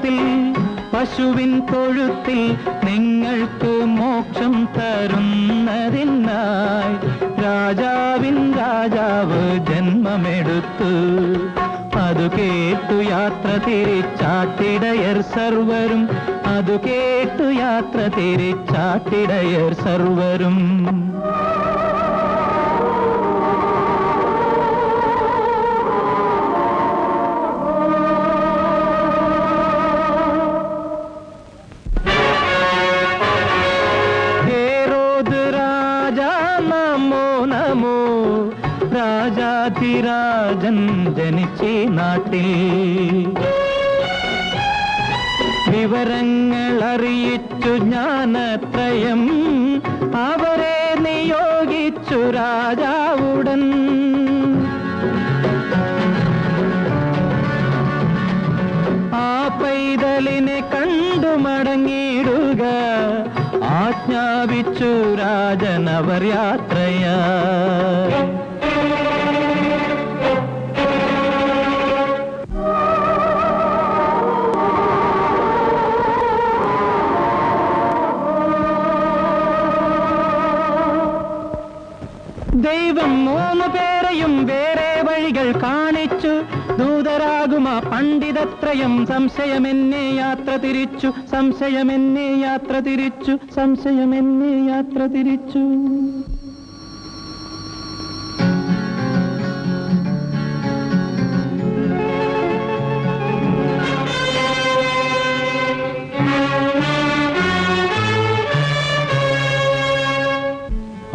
തൊഴുത്തിൽ പശുവിൻ തൊഴുത്തിൽ നിങ്ങൾക്ക് മോക്ഷം തരുന്നതിനായി രാജാവിൻ രാജാവ് ജന്മമെടുത്തു. അതു കേട്ടു യാത്ര തിരിച്ചാട്ടിടയർ സർവരും, അതു കേട്ടു യാത്ര തിരിച്ചാട്ടിടയർ സർവരും. രാജാധിരാജൻ ജനിച്ചേ നാട്ടിൽ, വിവരങ്ങൾ അറിയിച്ചു ജ്ഞാനത്രയം അവരെ നിയോഗിച്ചു രാജാവുടൻ. ആ പൈതലിനെ കണ്ടു മടങ്ങിയിടുക ആജ്ഞാപിച്ചു രാജൻ അവർ യാത്രയാ. ദൈവം 3 പേരെയും വേറെ വഴികൾ കാണിച്ചു. ദൂതരാകുമാ പണ്ഡിതത്രയം സംശയമെന്നെ യാത്ര തിരിച്ചു, സംശയമെന്നെ യാത്ര തിരിച്ചു, സംശയമെന്നെ യാത്ര തിരിച്ചു.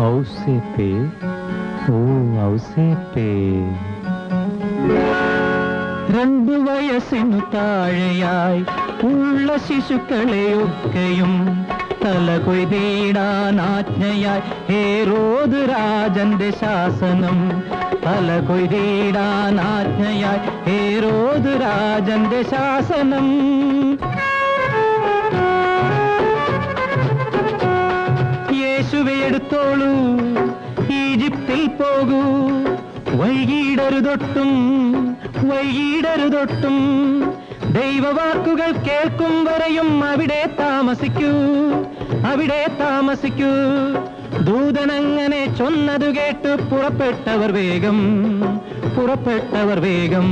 ഔസേപ്പേ, ഓ ഔസേപ്പേ. 2 വയസ്സിനു താഴെയായി ഉള്ള ശിശുക്കളെയൊക്കെയും തല കൊയ്തിടാൻ ആജ്ഞയായി ഹേരോദ് രാജന്റെ ശാസനം. തല കൊയ്തിടാൻ ആജ്ഞയായി ഹേരോദ് രാജന്റെ ശാസനം. യേശുവെ എടുത്തോളൂ, ഈജിപ്തിൽ പോകൂ, വൈകിടരുതൊട്ടും, വൈകിടരുതൊട്ടും. ദൈവവാക്കുകൾ കേൾക്കും വരെയും അവിടെ താമസിക്കൂ, അവിടെ താമസിക്കൂ. ദൂതനങ്ങനെ ചൊന്നതു കേട്ട് പുറപ്പെട്ടവർ വേഗം, പുറപ്പെട്ടവർ വേഗം.